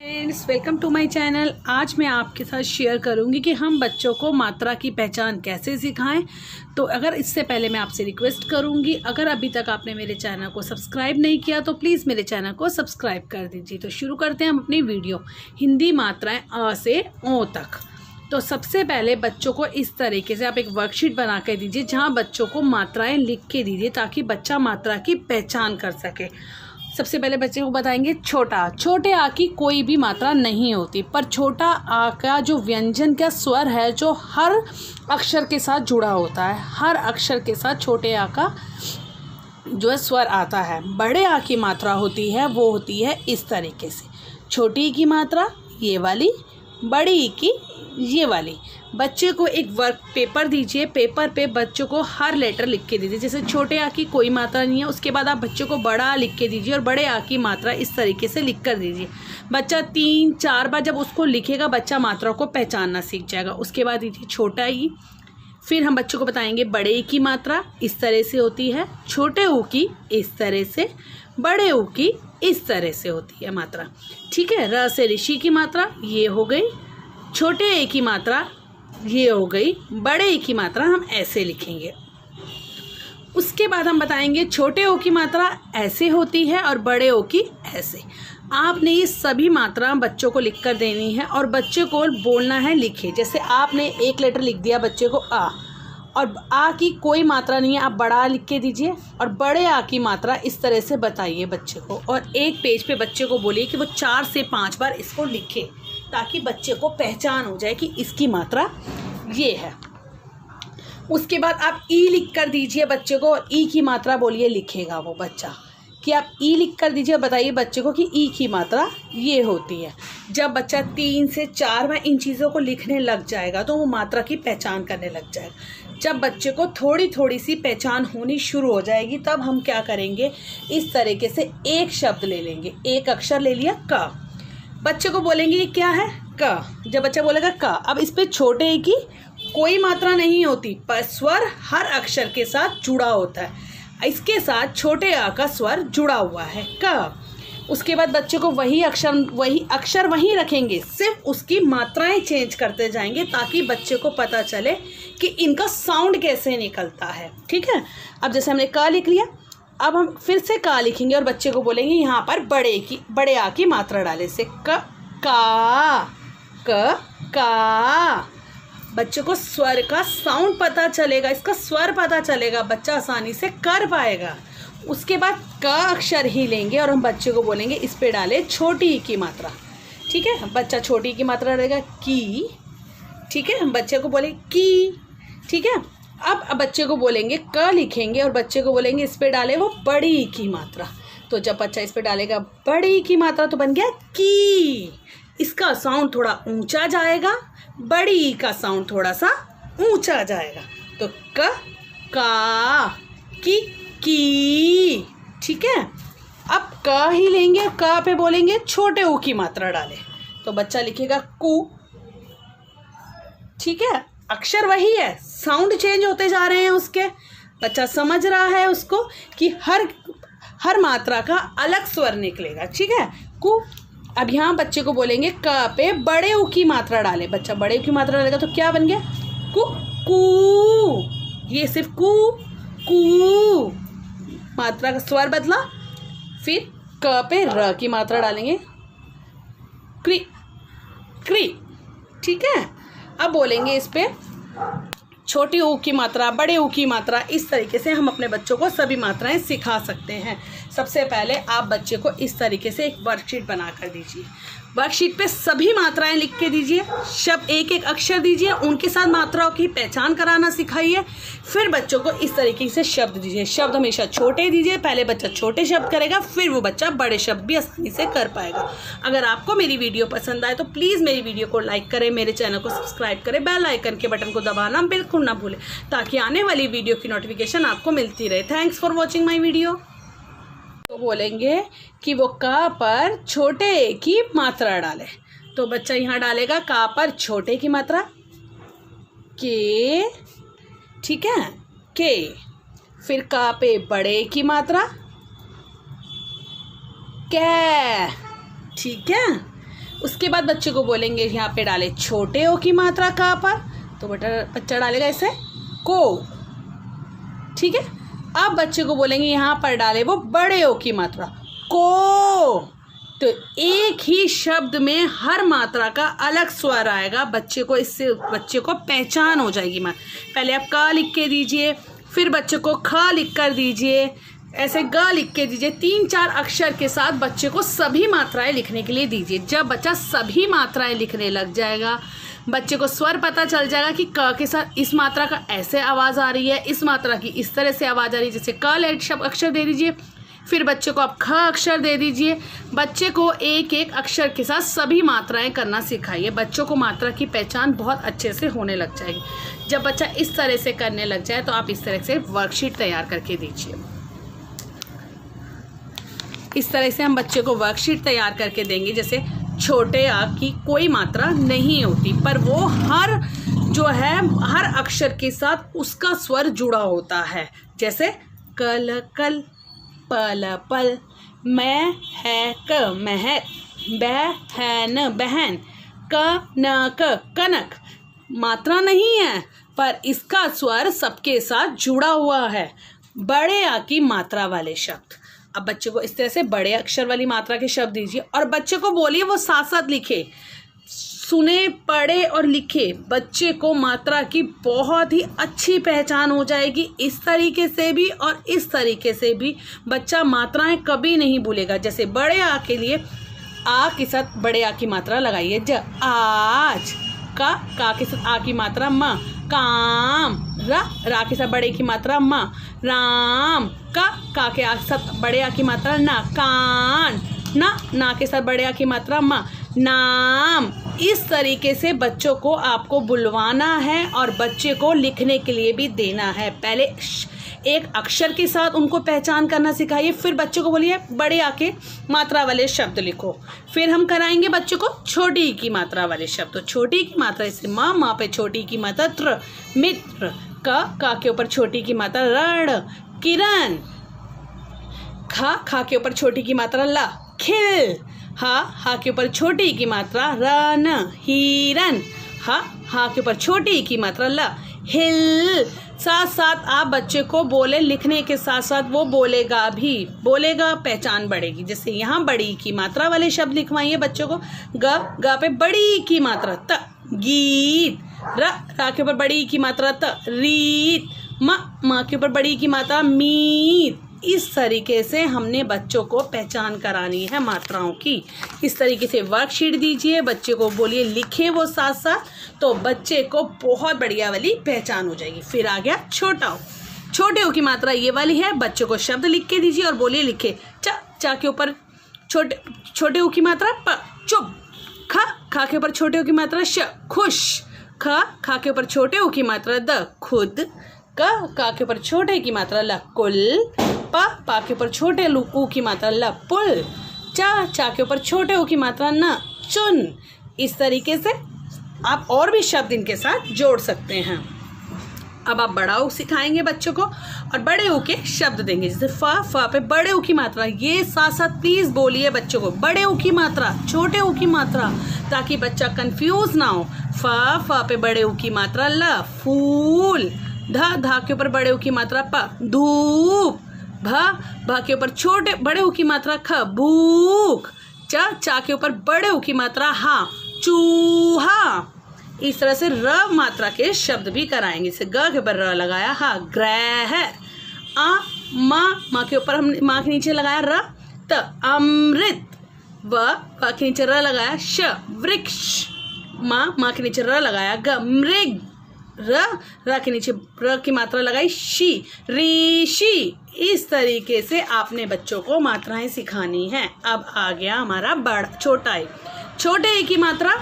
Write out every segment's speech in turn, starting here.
Friends, welcome to my channel. आज मैं आपके साथ शेयर करूंगी कि हम बच्चों को मात्रा की पहचान कैसे सिखाएं। तो अगर इससे पहले मैं आपसे रिक्वेस्ट करूंगी, अगर अभी तक आपने मेरे चैनल को सब्सक्राइब नहीं किया तो प्लीज़ मेरे चैनल को सब्सक्राइब कर दीजिए। तो शुरू करते हैं हम अपनी वीडियो। हिंदी मात्राएं अ से ओ तक। तो सबसे पहले बच्चों को इस तरीके से आप एक वर्कशीट बना के दीजिए जहाँ बच्चों को मात्राएँ लिख के दीजिए ताकि बच्चा मात्रा की पहचान कर सके। सबसे पहले बच्चे को बताएंगे छोटा। छोटे आ की कोई भी मात्रा नहीं होती, पर छोटा आ का जो व्यंजन का स्वर है जो हर अक्षर के साथ जुड़ा होता है, हर अक्षर के साथ छोटे आ का जो है स्वर आता है। बड़े आ की मात्रा होती है वो होती है इस तरीके से, छोटी ई की मात्रा ये वाली, बड़ी ई की ये वाली। बच्चे को एक वर्क पेपर दीजिए, पेपर पे बच्चों को हर लेटर लिख के दीजिए। जैसे छोटे आ की कोई मात्रा नहीं है, उसके बाद आप बच्चों को बड़ा आ लिख के दीजिए और बड़े आ की मात्रा इस तरीके से लिख कर दीजिए। बच्चा 3-4 बार जब उसको लिखेगा बच्चा मात्रा को पहचानना सीख जाएगा। उसके बाद दीजिए छोटा ई। फिर हम बच्चों को बताएंगे बड़े ई की मात्रा इस तरह से होती है, छोटे ऊ की इस तरह से, बड़े ऊ की इस तरह से होती है मात्रा। ठीक है। र से ऋषि की मात्रा ये हो गई, छोटे ए की मात्रा ये हो गई, बड़े ए की मात्रा हम ऐसे लिखेंगे। उसके बाद हम बताएंगे छोटे ओ की मात्रा ऐसे होती है और बड़े ओ की ऐसे। आपने ये सभी मात्रा बच्चों को लिख कर देनी है और बच्चे को बोलना है लिखे। जैसे आपने एक लेटर लिख दिया बच्चे को आ, और आ की कोई मात्रा नहीं है, आप बड़ा आ लिख के दीजिए और बड़े आ की मात्रा इस तरह से बताइए बच्चे को। और एक पेज पे बच्चे को बोलिए कि वो 4 से 5 बार इसको लिखे ताकि बच्चे को पहचान हो जाए कि इसकी मात्रा ये है। उसके बाद आप ई लिख कर दीजिए बच्चे को और ई की मात्रा बोलिए, लिखेगा वो बच्चा कि आप ई लिख कर दीजिए और बताइए बच्चे को कि ई की मात्रा ये होती है। जब बच्चा 3 से 4 बार इन चीज़ों को लिखने लग जाएगा तो वो मात्रा की पहचान करने लग जाएगा। जब बच्चे को थोड़ी थोड़ी सी पहचान होनी शुरू हो जाएगी तब हम क्या करेंगे, इस तरीके से एक शब्द ले लेंगे। एक अक्षर ले लिया क, बच्चे को बोलेंगे ये क्या है क। जब बच्चा बोलेगा क, अब इस पे छोटे ए की कोई मात्रा नहीं होती, पर स्वर हर अक्षर के साथ जुड़ा होता है। इसके साथ छोटे आ का स्वर जुड़ा हुआ है क। उसके बाद बच्चे को वही अक्षर वहीं रखेंगे, सिर्फ उसकी मात्राएं चेंज करते जाएंगे ताकि बच्चे को पता चले कि इनका साउंड कैसे निकलता है। ठीक है। अब जैसे हमने क लिख लिया, अब हम फिर से का लिखेंगे और बच्चे को बोलेंगे यहाँ पर बड़े आ की मात्रा डाले से क का। बच्चे को स्वर का साउंड पता चलेगा, इसका स्वर पता चलेगा, बच्चा आसानी से कर पाएगा। उसके बाद क अक्षर ही लेंगे और हम बच्चे को बोलेंगे इस पे डाले छोटी ई की मात्रा। ठीक है। बच्चा छोटी ई की मात्रा डालेगा की। ठीक है। हम बच्चे को बोले की। ठीक है। अब बच्चे को बोलेंगे क लिखेंगे और बच्चे को बोलेंगे इस पे डाले वो बड़ी ई की मात्रा। तो जब बच्चा इस पे डालेगा बड़ी ई की मात्रा तो बन गया की। इसका साउंड थोड़ा ऊंचा जाएगा, बड़ी ई का साउंड थोड़ा सा ऊंचा जाएगा। तो का की। ठीक है। अब क ही लेंगे, क पे बोलेंगे छोटे ऊ की मात्रा डाले तो बच्चा लिखेगा कु। ठीक है। अक्षर वही है, साउंड चेंज होते जा रहे हैं उसके। बच्चा समझ रहा है उसको कि हर मात्रा का अलग स्वर निकलेगा। ठीक है। कु। अब यहाँ बच्चे को बोलेंगे क पे बड़े ऊ की मात्रा डाले। बच्चा बड़े ऊ की मात्रा डालेगा तो क्या बन गया कु कू। ये सिर्फ कू मात्रा का स्वर बदला। फिर क पे र की मात्रा डालेंगे क्री। ठीक है। अब बोलेंगे इस पे छोटी ऊ की मात्रा, बड़े ऊ की मात्रा। इस तरीके से हम अपने बच्चों को सभी मात्राएं सिखा सकते हैं। सबसे पहले आप बच्चे को इस तरीके से एक वर्कशीट बना कर दीजिए। वर्कशीट पे सभी मात्राएं लिख के दीजिए, शब्द एक एक अक्षर दीजिए, उनके साथ मात्राओं की पहचान कराना सिखाइए। फिर बच्चों को इस तरीके से शब्द दीजिए। शब्द हमेशा छोटे दीजिए, पहले बच्चा छोटे शब्द करेगा फिर वो बच्चा बड़े शब्द भी आसानी से कर पाएगा। अगर आपको मेरी वीडियो पसंद आए तो प्लीज़ मेरी वीडियो को लाइक करें, मेरे चैनल को सब्सक्राइब करें, बेल आइकन के बटन को दबाना बिल्कुल ना भूलें ताकि आने वाली वीडियो की नोटिफिकेशन आपको मिलती रहे। Thanks for watching my video. तो बोलेंगे कि वो का पर छोटे ए की मात्रा डाले तो बच्चा यहाँ डालेगा का पर छोटे की मात्रा के। ठीक है। के। फिर का पे बड़े की मात्रा कै। ठीक है। उसके बाद बच्चे को बोलेंगे यहाँ पे डाले छोटे ओ की मात्रा कहाँ पर, तो बच्चा डालेगा ऐसे को, ठीक है। अब बच्चे को बोलेंगे यहाँ पर डाले वो बड़े ओ की मात्रा को, तो एक ही शब्द में हर मात्रा का अलग स्वर आएगा बच्चे को, इससे बच्चे को पहचान हो जाएगी। पहले आप क लिख के दीजिए, फिर बच्चे को ख लिख कर दीजिए, ऐसे ग लिख के दीजिए। 3-4 अक्षर के साथ बच्चे को सभी मात्राएं लिखने के लिए दीजिए। जब बच्चा सभी मात्राएं लिखने लग जाएगा, बच्चे को स्वर पता चल जाएगा कि क के साथ इस मात्रा का ऐसे आवाज़ आ रही है, इस मात्रा की इस तरह से आवाज़ आ रही है। जैसे क लेट शब्द अक्षर दे दीजिए, फिर बच्चे को आप ख अक्षर दे दीजिए। बच्चे को एक एक अक्षर के साथ सभी मात्राएं करना सिखाइए। बच्चों को मात्रा की पहचान बहुत अच्छे से होने लग जाएगी। जब बच्चा इस तरह से करने लग जाए तो आप इस तरह से वर्कशीट तैयार करके दीजिए। इस तरह से हम बच्चे को वर्कशीट तैयार करके देंगे। जैसे छोटे आ की कोई मात्रा नहीं होती, पर वो हर जो है हर अक्षर के साथ उसका स्वर जुड़ा होता है। जैसे कल कल, पल पल, मैं है क महक, बह है न बहन, क न क कनक। मात्रा नहीं है पर इसका स्वर सबके साथ जुड़ा हुआ है। बड़े आ की मात्रा वाले शब्द, अब बच्चे को इस तरह से बड़े अक्षर वाली मात्रा के शब्द दीजिए और बच्चे को बोलिए वो साथ साथ लिखे, सुने, पढ़े और लिखे। बच्चे को मात्रा की बहुत ही अच्छी पहचान हो जाएगी। इस तरीके से भी और इस तरीके से भी बच्चा मात्राएं कभी नहीं भूलेगा। जैसे बड़े आ के लिए आ के साथ बड़े आ की मात्रा लगाइए, ज आज, का के साथ आ की मात्रा म, काम, रा के साथ बड़े की मात्रा म, राम, का के साथ बड़े आ की मात्रा ना, कान, ना के साथ बड़े आ की मात्रा म, नाम। इस तरीके से बच्चों को आपको बुलवाना है और बच्चे को लिखने के लिए भी देना है। पहले एक अक्षर के साथ उनको पहचान करना सिखाइए, फिर बच्चों को बोलिए बड़े आके मात्रा वाले शब्द लिखो। फिर हम कराएंगे बच्चों को छोटी की मात्रा वाले शब्द। तो छोटी की मात्रा जैसे माँ पे छोटी की मात्रा त्र, मित्र, का के ऊपर छोटी की मात्रा रण, किरण, खा के ऊपर छोटी की मात्रा ला, खिल, हा के ऊपर छोटी की मात्रा रन, हिरन, हा के ऊपर छोटी की मात्रा ला, हिल। साथ साथ आप बच्चे को बोले, लिखने के साथ साथ वो बोलेगा भी, बोलेगा, पहचान बढ़ेगी। जैसे यहाँ बड़ी की मात्रा वाले शब्द लिखवाइए बच्चों को, ग पे बड़ी की मात्रा त, गीत, रा के ऊपर बड़ी की मात्रा त, रीत, माँ के ऊपर बड़ी की मात्रा मीत। इस तरीके से हमने बच्चों को पहचान करानी है मात्राओं की। इस तरीके से वर्कशीट दीजिए, बच्चे को बोलिए लिखे वो साथ साथ, तो बच्चे को बहुत बढ़िया वाली पहचान हो जाएगी। फिर आ गया छोटा ओ। छोटे ओ की मात्रा ये वाली है। बच्चे को शब्द लिख के दीजिए और बोलिए लिखे, चा के ऊपर छोटे ओ की मात्रा प, चुप, खा के ऊपर छोटे ओ की मात्रा श, खुश, खा के ऊपर छोटे ओ की मात्रा द, खुद, का के ऊपर छोटे की मात्रा ल, कुल, पा के ऊपर छोटे ऊ की मात्रा ल, पुल, चा के ऊपर छोटे ऊ की मात्रा न, चुन। इस तरीके से आप और भी शब्द इनके साथ जोड़ सकते हैं। अब आप बड़ा ऊ सिखाएंगे बच्चों को और बड़े ऊ के शब्द देंगे। जैसे फा पे बड़े ऊ की मात्रा, ये साथ साथ प्लीज बोलिए बच्चों को, बड़े ऊ की मात्रा, छोटे ऊ की मात्रा, ताकि बच्चा कंफ्यूज ना हो। फा पे बड़े ऊ की मात्रा ल, फूल, धा के ऊपर बड़े ऊ की मात्रा प, धूप, भा के ऊपर छोटे बड़े ऊ की मात्रा ख, भूख, चा के ऊपर बड़े ऊ की मात्रा हा, चूहा। इस तरह से र मात्रा के शब्द भी कराएंगे। जैसे ग के ऊपर र लगाया हा, ग्रह, माँ के ऊपर हम माँ के नीचे लगाया र, त, अमृत, व के नीचे र लगाया श, वृक्ष, माँ के नीचे र लगाया ग, मृग, र के नीचे र की मात्रा लगाई शी, ऋषि। इस तरीके से आपने बच्चों को मात्राएं सिखानी है। अब आ गया हमारा बड़ा छोटा ए। छोटे ए की मात्रा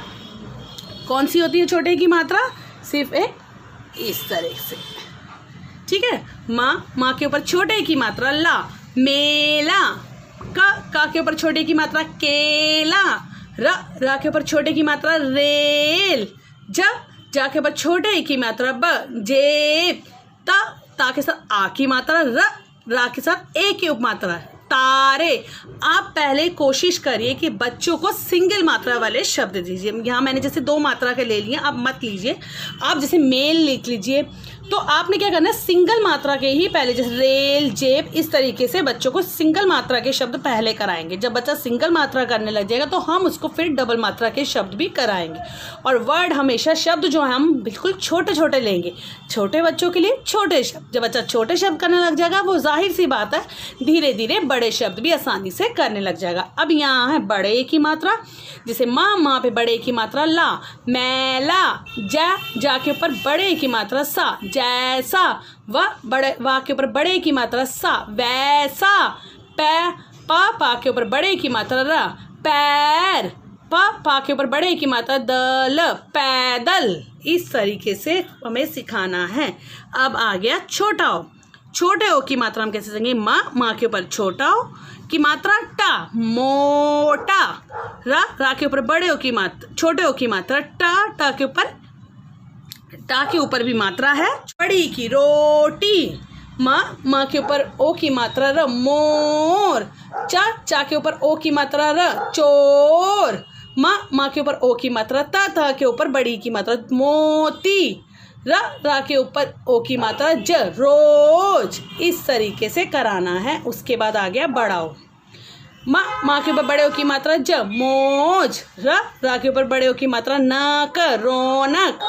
कौन सी होती है? छोटे ए की मात्रा सिर्फ एक इस तरह से, ठीक है। माँ के ऊपर छोटे ए की मात्रा ला, मेला, का के ऊपर छोटे की मात्रा केला, रा के ऊपर छोटे की मात्रा रेल, जा के ऊपर छोटे ई की मात्रा ब, जेब, ता के साथ आ की मात्रा रा के साथ ए की उपमात्रा तारे। आप पहले कोशिश करिए कि बच्चों को सिंगल मात्रा वाले शब्द दीजिए। यहाँ मैंने जैसे 2 मात्रा के ले लिए, आप मत लीजिए। आप जैसे मेल लिख लीजिए, तो आपने क्या करना है, सिंगल मात्रा के ही पहले, जैसे रेल, जेब, इस तरीके से बच्चों को सिंगल मात्रा के शब्द पहले कराएंगे। जब बच्चा सिंगल मात्रा करने लग जाएगा तो हम उसको फिर डबल मात्रा के शब्द भी कराएंगे। और वर्ड हमेशा, शब्द जो है हम बिल्कुल छोटे छोटे लेंगे, छोटे बच्चों के लिए छोटे शब्द। जब बच्चा छोटे शब्द करने लग जाएगा, वो जाहिर सी बात है धीरे धीरे बड़े शब्द भी आसानी से करने लग जाएगा। अब यहाँ है बड़े की मात्रा, जैसे माँ, माँ पे बड़े की मात्रा ला, मैला, जा के ऊपर बड़े की मात्रा सा, जैसा, वाह के ऊपर बड़े की मात्रा सा, वैसा, पा के ऊपर बड़े की मात्रा रा, पैर, पा के ऊपर बड़े की मात्रा दल, पैदल। इस तरीके से हमें सिखाना है। अब आ गया छोटा ओ। छोटे ओ की मात्रा हम कैसे देंगे, माँ के ऊपर छोटा ओ की मात्रा टा, मोटा, रा के ऊपर बड़े ओ की मात्रा, छोटे ओ की मात्रा टा के ऊपर, टा के ऊपर भी मात्रा है, बड़ी की रोटी, माँ के ऊपर ओ की मात्रा र, मोर, चा के ऊपर ओ की मात्रा र, चोर, माँ के ऊपर ओ की मात्रा ता के ऊपर बड़ी की मात्रा, मोती, रा के ऊपर ओ की मात्रा ज, रोज। इस तरीके से कराना है। उसके बाद आ गया बड़ा ओ। माँ के ऊपर बड़े ओ की मात्रा ज, मोज, रा के ऊपर बड़े ओ की मात्रा नक, रौनक,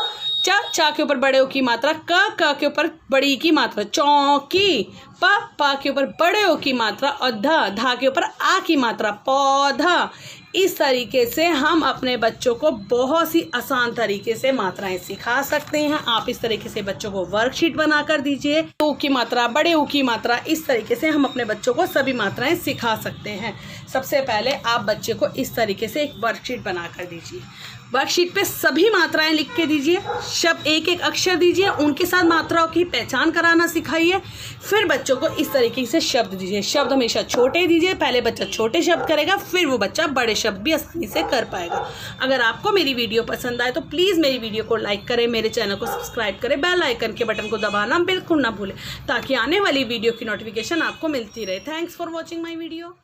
चा के ऊपर बड़े ओ की मात्रा क के ऊपर बड़ी की मात्रा चौकी, पा के ऊपर बड़े ओ की मात्रा और धा के ऊपर आ की मात्रा पौधा। इस तरीके से हम अपने बच्चों को बहुत ही आसान तरीके से मात्राएं सिखा सकते हैं। आप इस तरीके से बच्चों को वर्कशीट बनाकर दीजिए। ऊ की मात्रा, बड़े ऊ की मात्रा, इस तरीके से हम अपने बच्चों को सभी मात्राएं सिखा सकते हैं। सबसे पहले आप बच्चे को इस तरीके से एक वर्कशीट बनाकर दीजिए। वर्कशीट पे सभी मात्राएं लिख के दीजिए, शब्द एक एक अक्षर दीजिए, उनके साथ मात्राओं की पहचान कराना सिखाइए। फिर बच्चों को इस तरीके से शब्द दीजिए। शब्द हमेशा छोटे दीजिए, पहले बच्चा छोटे शब्द करेगा, फिर वो बच्चा बड़े शब्द भी आसानी से कर पाएगा। अगर आपको मेरी वीडियो पसंद आए तो प्लीज़ मेरी वीडियो को लाइक करें, मेरे चैनल को सब्सक्राइब करें, बेल आइकन के बटन को दबाना बिल्कुल ना भूलें, ताकि आने वाली वीडियो की नोटिफिकेशन आपको मिलती रहे। Thanks for watching my video.